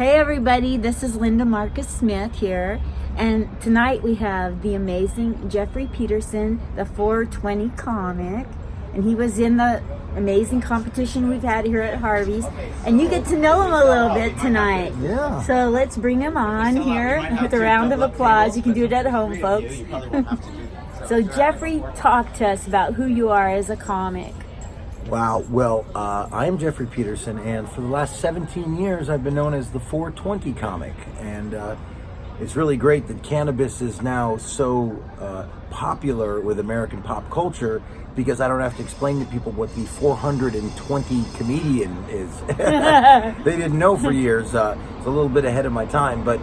Hey everybody, this is Linda Marcus Smith here, and tonight we have the amazing Jeffrey Petersen, the 420 comic, and he was in the amazing competition we've had here at Harvey's, and you get to know him a little bit tonight. Yeah. So let's bring him on here with a round of applause. You can do it at home, folks. So Jeffrey, talk to us about who you are as a comic. Wow. Well, I'm Jeffrey Petersen, and for the last 17 years, I've been known as the 420 comic. And it's really great that cannabis is now so popular with American pop culture, because I don't have to explain to people what the 420 comedian is. They didn't know for years. It's a little bit ahead of my time. But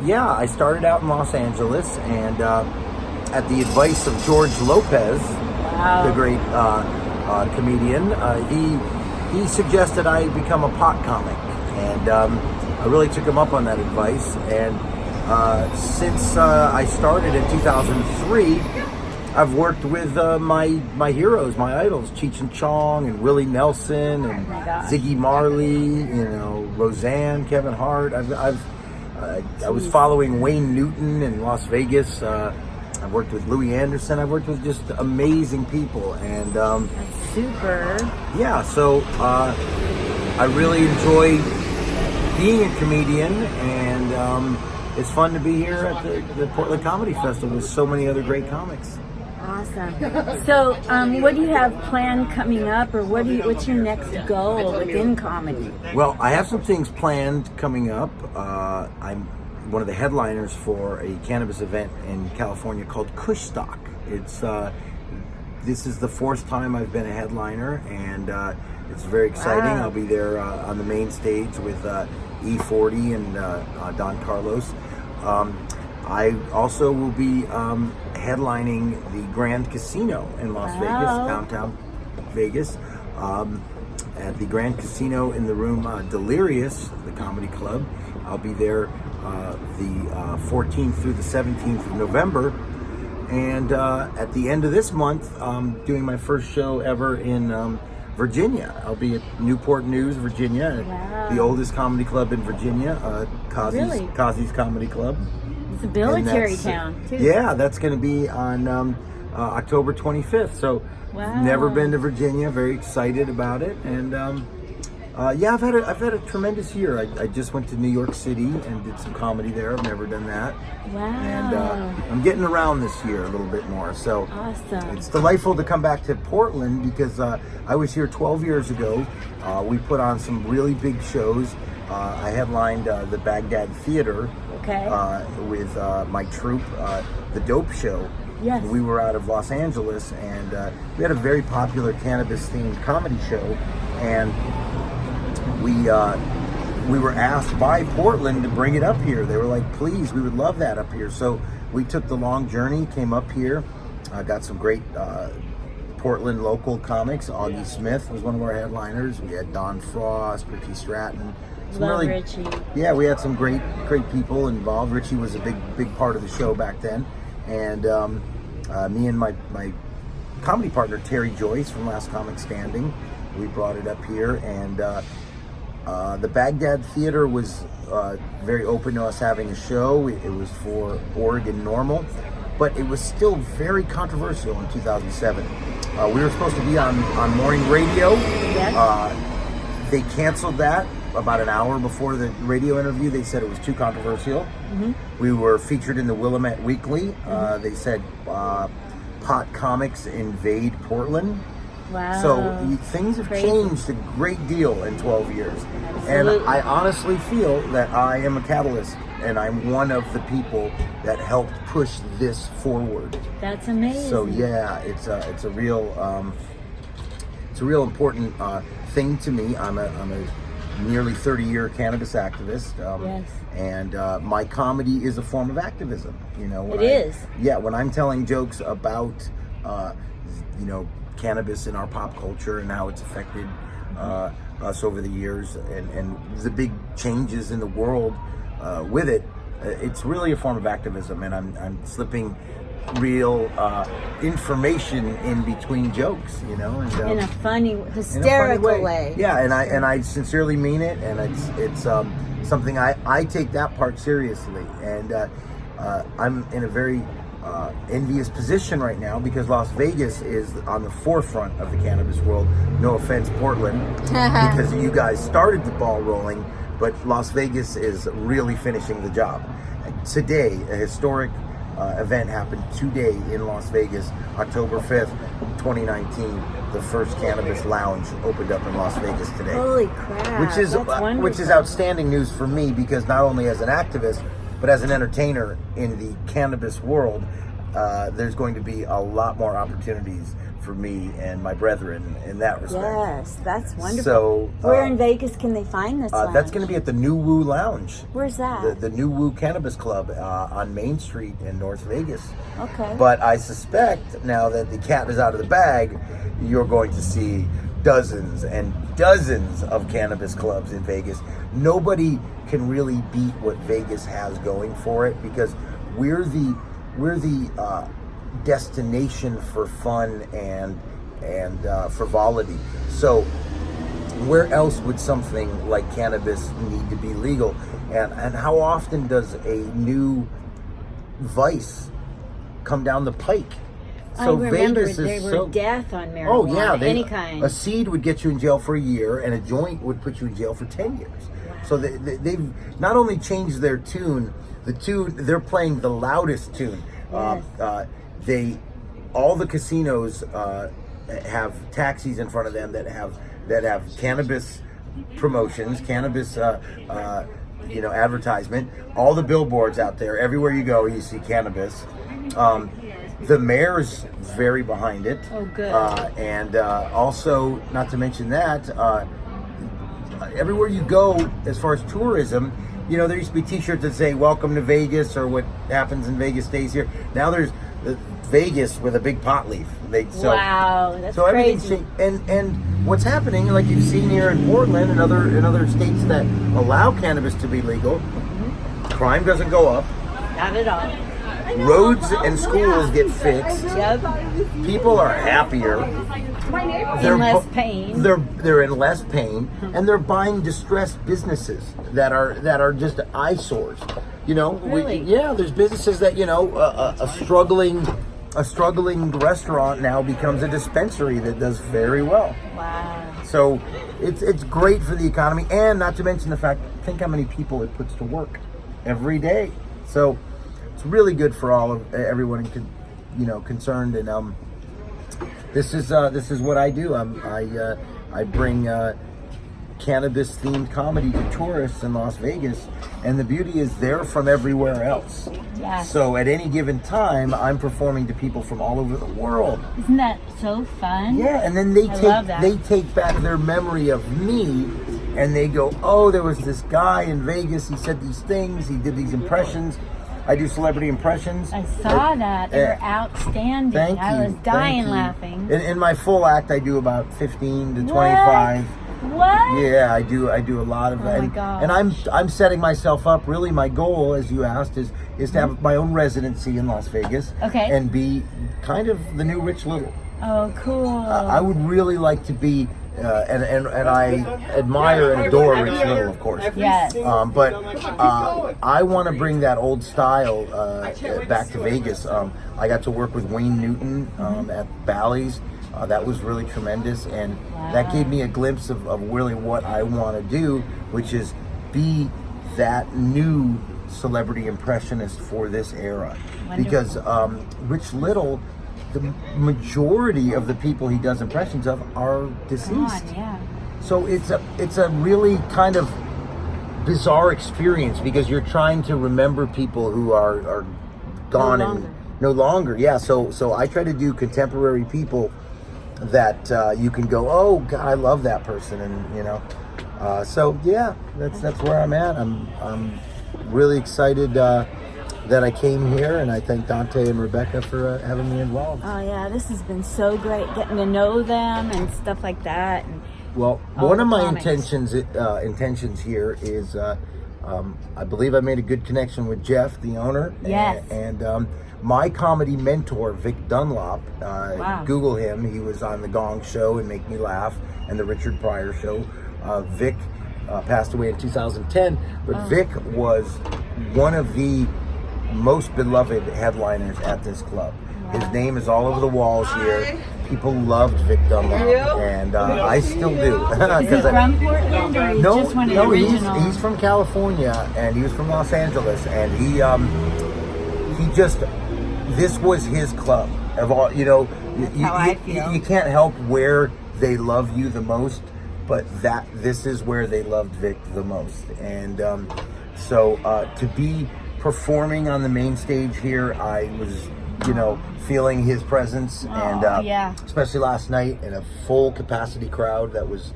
yeah, I started out in Los Angeles, and at the advice of George Lopez, the great comedian, he suggested I become a pot comic, and I really took him up on that advice. And since I started in 2003, I've worked with my heroes, my idols, Cheech and Chong and Willie Nelson and Ziggy Marley, Roseanne, Kevin Hart. I was following Wayne Newton in Las Vegas. I've worked with Louis Anderson. I've worked with just amazing people, and Super. yeah. So I really enjoy being a comedian, and it's fun to be here at the Portland Comedy Festival with so many other great comics. Awesome. So, what do you have planned coming up, or what's your next goal within comedy? Well, I have some things planned coming up. I'm one of the headliners for a cannabis event in California called Kushstock. This is the fourth time I've been a headliner, and it's very exciting. Wow. I'll be there on the main stage with E40 and Don Carlos. I also will be headlining the Grand Casino in Las Vegas, downtown Vegas. At the Grand Casino in the room Delirious, the comedy club. I'll be there the 14th through the 17th of November. And at the end of this month, I'm doing my first show ever in Virginia. I'll be at Newport News, Virginia, the oldest comedy club in Virginia, Kazi's Comedy Club. It's a military town, too. Yeah, that's going to be on October 25th. So, never been to Virginia. Very excited about it, and yeah, I've had a tremendous year. I just went to New York City and did some comedy there. I've never done that. Wow. And I'm getting around this year a little bit more. So awesome. It's delightful to come back to Portland, because I was here 12 years ago. We put on some really big shows. I headlined the Baghdad Theater with my troupe, The Dope Show. Yes. We were out of Los Angeles, and we had a very popular cannabis-themed comedy show, and we were asked by Portland to bring it up here. They were like, please, we would love that up here. So we took the long journey, came up here, got some great Portland local comics. Augie Smith was one of our headliners. We had Don Frost, Ricky Stratton. Richie. Yeah, we had some great people involved. Richie was a big part of the show back then. And me and my comedy partner, Terry Joyce from Last Comic Standing, we brought it up here. And the Baghdad Theater was very open to us having a show. It was for Oregon Normal, but it was still very controversial in 2007. We were supposed to be on morning radio. Yes. They canceled that about an hour before the radio interview. They said it was too controversial. Mm-hmm. We were featured in the Willamette Weekly. They said pot comics invade Portland. Wow. So things have changed a great deal in 12 years. Absolutely. And I honestly feel that I am a catalyst, and I'm one of the people that helped push this forward. That's amazing. So yeah, it's a real important thing to me. I'm a nearly 30-year cannabis activist. And my comedy is a form of activism. It is. Yeah, when I'm telling jokes about cannabis in our pop culture and how it's affected us over the years, and the big changes in the world with it, it's really a form of activism. And I'm slipping real information in between jokes, and in a funny, in a funny hysterical way. Yeah, and I sincerely mean it, and it's something I take that part seriously, and I'm in a very envious position right now because Las Vegas is on the forefront of the cannabis world. No offense, Portland, because you guys started the ball rolling, but Las Vegas is really finishing the job. Today, a historic event happened today in Las Vegas, October 5th, 2019. The first cannabis lounge opened up in Las Vegas today. Holy crap! Which is outstanding news for me because not only as an activist, but as an entertainer in the cannabis world, there's going to be a lot more opportunities for me and my brethren in that respect. Yes, that's wonderful. So, where in Vegas can they find this lounge? That's going to be at the New Whoo Lounge. Where's that? The New Whoo Cannabis Club on Main Street in North Vegas. Okay. But I suspect now that the cat is out of the bag, you're going to see dozens and dozens of cannabis clubs in Vegas. Nobody can really beat what Vegas has going for it because we're the destination for fun and frivolity. So where else would something like cannabis need to be legal? And how often does a new vice come down the pike? So I remember there were death on marijuana. Oh yeah, any kind. A seed would get you in jail for a year, and a joint would put you in jail for 10 years. Wow. So they've not only changed their tune, they're playing the loudest tune. Yes. All the casinos have taxis in front of them that have cannabis promotions, cannabis advertisement. All the billboards out there, everywhere you go, you see cannabis. The mayor's very behind it. Oh, good. And also, not to mention that, everywhere you go, as far as tourism, there used to be T-shirts that say "Welcome to Vegas" or "What happens in Vegas stays here." Now there's Vegas with a big pot leaf. Wow, that's so crazy. And what's happening, like you've seen here in Portland and other states that allow cannabis to be legal, crime doesn't go up. Not at all. Roads and schools get fixed. Yep. People are happier. In less pain. They're in less pain, and they're buying distressed businesses that are just eyesores. Really? There's businesses that a struggling restaurant now becomes a dispensary that does very well. Wow. So it's great for the economy, and not to mention the fact, think how many people it puts to work every day. So it's really good for everyone concerned, and this is what I do. I bring cannabis themed comedy to tourists in Las Vegas, and the beauty is they're from everywhere else. Yes. So at any given time, I'm performing to people from all over the world. Isn't that so fun? Yeah, and then they love that. take back their memory of me, and they go, "Oh, there was this guy in Vegas. He said these things. He did these impressions." I do celebrity impressions. I saw that. They were outstanding. Thank you. I was dying Thank you. laughing. In my full act, I do about 15 to 25. What? Yeah, I do a lot of that. Oh my gosh. And I'm setting myself up. Really, my goal, as you asked, is to have my own residency in Las Vegas. Okay. And be kind of the new Rich Little. Oh, cool. I would really like to be, and I admire and adore Rich Little, of course. Yes. But I want to bring that old style back to Vegas. I got to work with Wayne Newton at Bally's. That was really tremendous, and that gave me a glimpse of really what I want to do, which is be that new celebrity impressionist for this era. Wonderful. Because Rich Little, the majority of the people he does impressions of are deceased. Yeah. So it's a really kind of bizarre experience because you're trying to remember people who are gone and no longer. Yeah. So I try to do contemporary people that you can go, oh God, I love that person, and so yeah, that's where I'm at. I'm really excited that I came here, and I thank Dante and Rebecca for having me involved. Oh yeah, this has bin so great, getting to know them and stuff like that. And well, one of my intentions here is I believe I made a good connection with Jeff, the owner. Yes. And my comedy mentor, Vic Dunlop, Wow. Google him. He was on The Gong Show and Make Me Laugh and The Richard Pryor Show. Vic passed away in 2010, but Vic was one of the most beloved headliners at this club. His name is all over the walls here. People loved Vic Dunlop, and I still do. Is he from Portland, or he's just one of the original? He's from California, and he was from Los Angeles, and he just, this was his club. Of all, you know, you can't help where they love you the most, but this is where they loved Vic the most. And so to be performing on the main stage here, I was, feeling his presence, and especially last night in a full capacity crowd. That was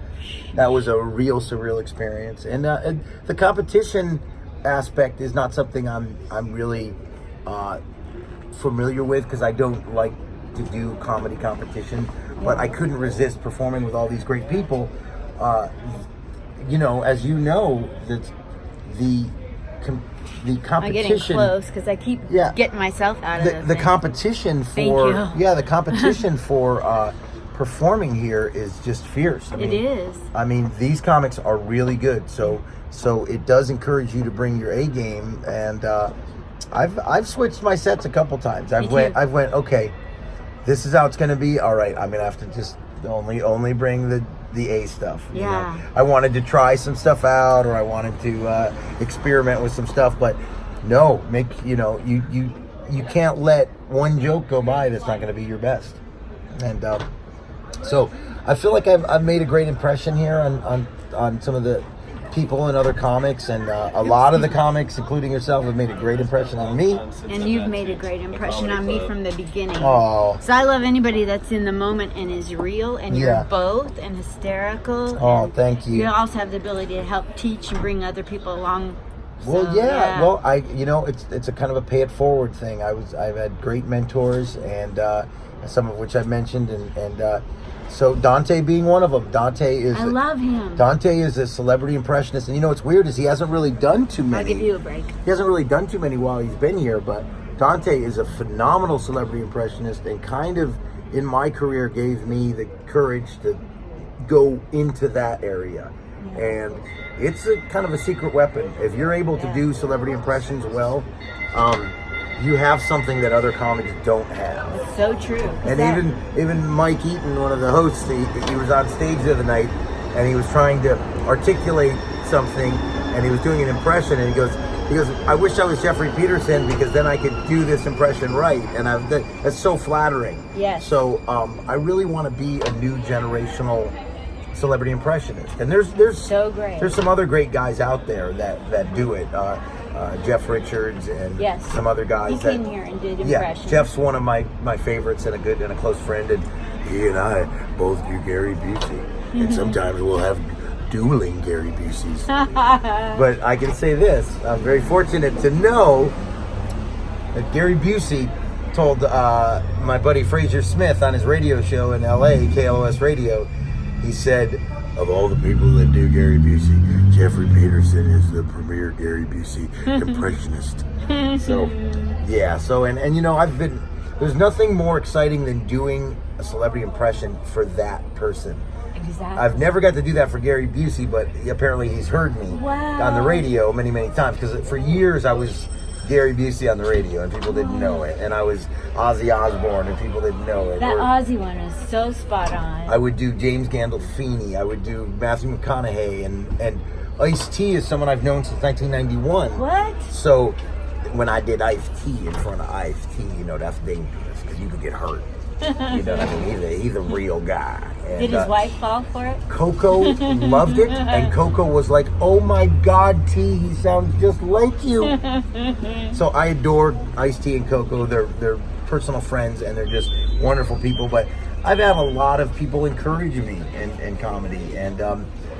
a real surreal experience. And the competition aspect is not something I'm really familiar with, because I don't like to do comedy competition, but I couldn't resist performing with all these great people. As you know, that the competition. I'm getting close because I keep getting myself out of the competition for the competition for performing here is just fierce. It is. I mean, these comics are really good, so it does encourage you to bring your A game. And I've switched my sets a couple times. I've went okay, this is how it's going to be. All right, I'm going to have to just only bring the A stuff. You know? I wanted to try some stuff out, or I wanted to experiment with some stuff, but no, you can't let one joke go by that's not going to be your best. And so I feel like I've made a great impression here on some of the people and other comics, and a lot of the comics, including yourself, have made a great impression on me. And you've made a great impression on me from the beginning. Oh. So I love anybody that's in the moment and is real, and you're both, and hysterical. Oh, and thank you. You also have the ability to help teach and bring other people along. Well, well, it's a kind of a pay it forward thing. I've had great mentors, and some of which I've mentioned, and so Dante being one of them. I love him. Dante is a celebrity impressionist, and what's weird is he hasn't really done too many. I'll give you a break. He hasn't really done too many while he's been here, but Dante is a phenomenal celebrity impressionist, and kind of in my career gave me the courage to go into that area. And it's a kind of a secret weapon. If you're able to do celebrity impressions well, you have something that other comics don't have. It's so true. And even Mike Eaton, one of the hosts, he was on stage the other night, and he was trying to articulate something, and he was doing an impression, and he goes, I wish I was Jeffrey Petersen, because then I could do this impression right. And that's so flattering. Yes. So I really want to be a new generational celebrity impressionist. And there's so great. There's some other great guys out there that do it. Jeff Richards and some other guys. He came here and did impressions. Yeah, Jeff's one of my favorites, and a close friend, and he and I both do Gary Busey. And sometimes we'll have dueling Gary Buseys. But I can say this, I'm very fortunate to know that Gary Busey told my buddy Fraser Smith on his radio show in LA, KLOS Radio, he said, of all the people that do Gary Busey, Jeffrey Petersen is the premier Gary Busey impressionist. There's nothing more exciting than doing a celebrity impression for that person. Exactly. I've never got to do that for Gary Busey, but apparently he's heard me on the radio many, many times, because for years I was Gary Busey on the radio, and people didn't know it. And I was Ozzy Osbourne, and people didn't know it. That Ozzy one is so spot on. I would do James Gandolfini. I would do Matthew McConaughey, and Ice-T is someone I've known since 1991. What? So when I did Ice-T in front of Ice-T, that's dangerous, because you could get hurt. You know what I mean? He's a real guy. And, did his wife fall for it? Coco loved it, and Coco was like, "Oh my God, T, he sounds just like you." So I adore Ice-T and Coco. They're personal friends, and they're just wonderful people. But I've had a lot of people encourage me in comedy, and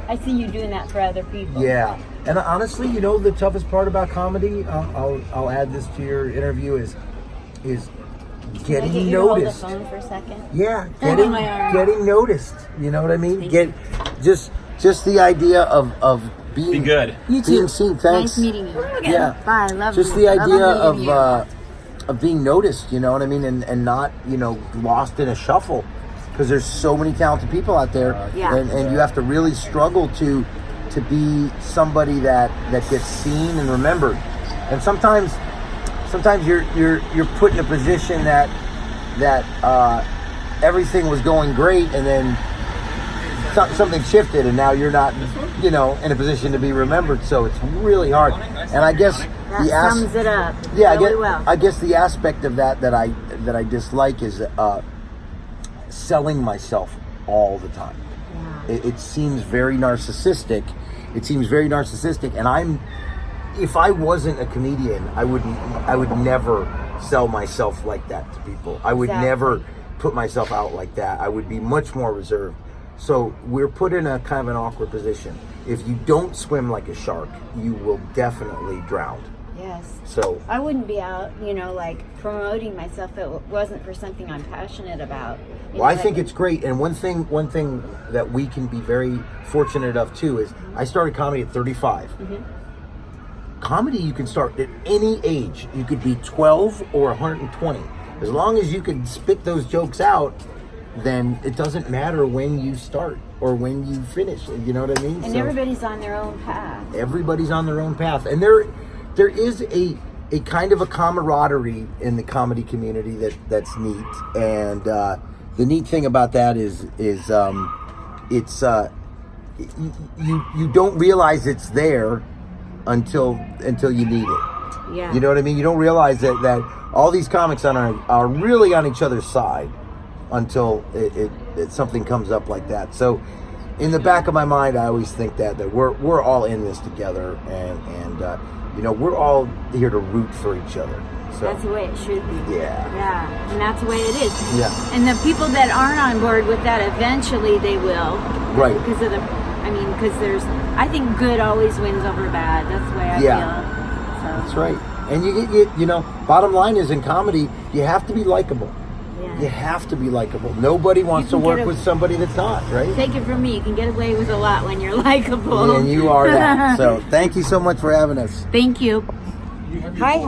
I see you doing that for other people. Yeah, and honestly, the toughest part about comedy, I'll add this to your interview, is getting noticed. Hold the phone for a second? Yeah, getting noticed. You know what I mean? Just the idea of Be good. You too. being seen. Thanks. Nice meeting you. Okay. Yeah. Bye. Love Just you. the idea Love meeting you. of being noticed, you know what I mean, and not, you know, lost in a shuffle, because there's so many talented people out there, Yeah. and you have to really struggle to be somebody that gets seen and remembered. And sometimes you're put in a position that everything was going great, and then something shifted, and now you're not, you know, in a position to be remembered. So it's really hard. And I guess That sums it up. yeah, really well. I guess the aspect of that I dislike is selling myself all the time. Yeah. It seems very narcissistic. And if I wasn't a comedian, I would never sell myself like that to people. I would Exactly. never put myself out like that. I would be much more reserved. So we're put in a kind of an awkward position. If you don't swim like a shark, you will definitely drown. Yes. So I wouldn't be out, you know, like promoting myself if it wasn't for something I'm passionate about. You well, I know, think like- it's great. And one thing that we can be very fortunate of too is I started comedy at 35. Mm-hmm. Comedy you can start at any age. You could be 12 or 120. As long as you can spit those jokes out, then it doesn't matter when you start or when you finish. You know what I mean? And So everybody's on their own path. everybody's on their own path, and there is a kind of a camaraderie in the comedy community that's neat. And the neat thing about that is it's you don't realize it's there until you need it. Yeah. You know what I mean? You don't realize that all these comics are really on each other's side until it something comes up like that. So in the back of my mind, I always think that we're all in this together, and you know, we're all here to root for each other. So That's the way it should be. Yeah. Yeah. And that's the way it is. Yeah. And the people that aren't on board with that, eventually they will. Right. Because of I think good always wins over bad. That's the way I Yeah. feel. So. That's right. And you know, bottom line is, in comedy, you have to be likable. Yeah. You have to be likable. Nobody wants to can work get with somebody that's not, right? Take it from me, you can get away with a lot when you're likable. And you are that. So thank you so much for having us. Thank you. Hi.